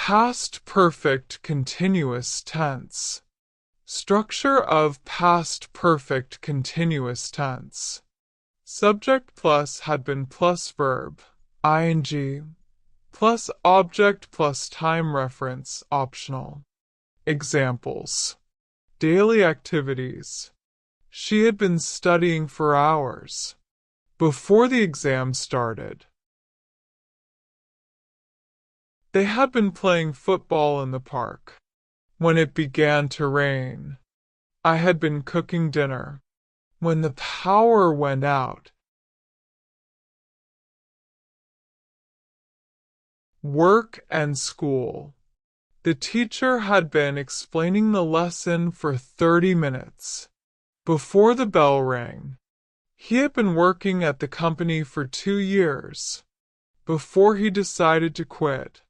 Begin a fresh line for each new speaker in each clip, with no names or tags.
Past perfect continuous tense. Structure of past perfect continuous tense. Subject plus had been plus verb, ing, plus object plus time reference, optional. Examples. Daily activities. She had been studying for hours before the exam started. They had been playing football in the park when it began to rain. I had been cooking dinner when the power went out. Work and school. The teacher had been explaining the lesson for 30 minutes before the bell rang. He had been working at the company for 2 years before he decided to quit.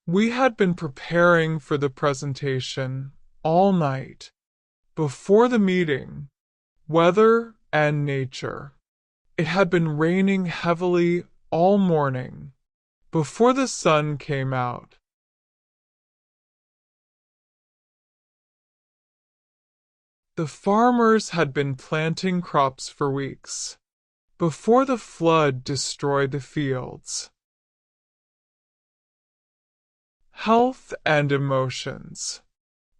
We had been preparing for the presentation all night before the meeting. Weather and nature. It had been raining heavily all morning before the sun came out. The farmers had been planting crops for weeks before the flood destroyed the fields. Health and emotions.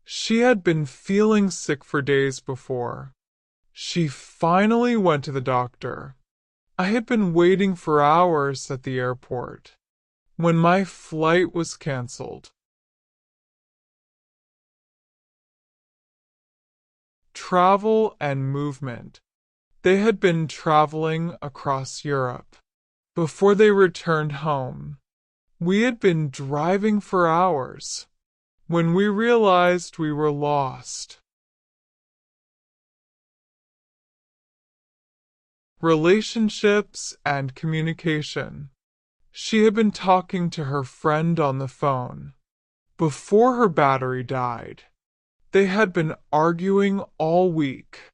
She had been feeling sick for days before. She finally went to the doctor. I had been waiting for hours at the airport when my flight was canceled. Travel and movement. They had been traveling across Europe before they returned home. We had been driving for hours when we realized we were lost. Relationships and communication. She had been talking to her friend on the phone before her battery died. They had been arguing all week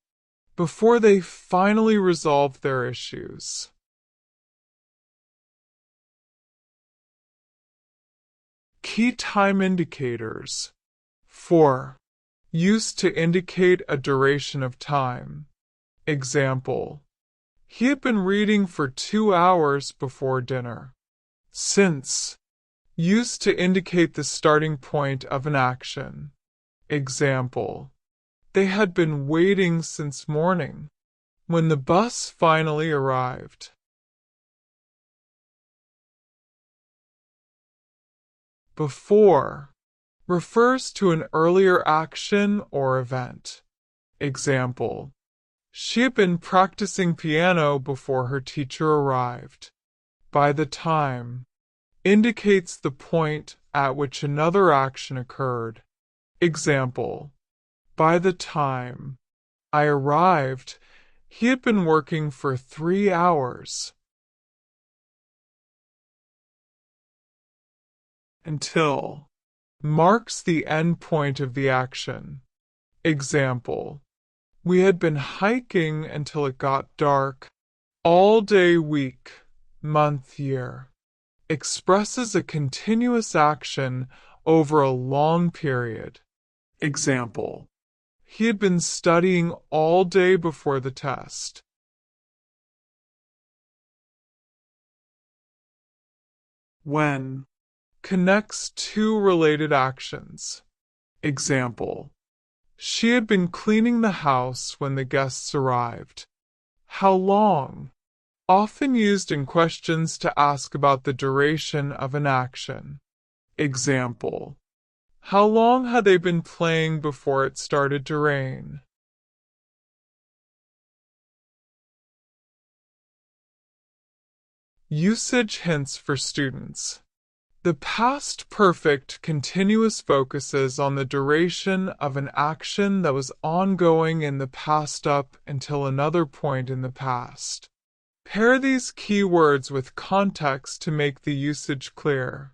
before they finally resolved their issues. Key time indicators. 4. Used to indicate a duration of time. Example. He had been reading for 2 hours before dinner. Since. Used to indicate the starting point of an action. Example. They had been waiting since morning when the bus finally arrived. Before refers to an earlier action or event. Example. She had been practicing piano before her teacher arrived. By the time indicates the point at which another action occurred. Example. By the time I arrived, he had been working for 3 hours. Until marks the end point of the action. Example. We had been hiking until it got dark. All day, week, month, year. Expresses a continuous action over a long period. Example. He had been studying all day before the test. When connects two related actions. Example. She had been cleaning the house when the guests arrived. How long? Often used in questions to ask about the duration of an action. Example. How long had they been playing before it started to rain? Usage hints for students. The past perfect continuous focuses on the duration of an action that was ongoing in the past up until another point in the past. Pair these key words with context to make the usage clear.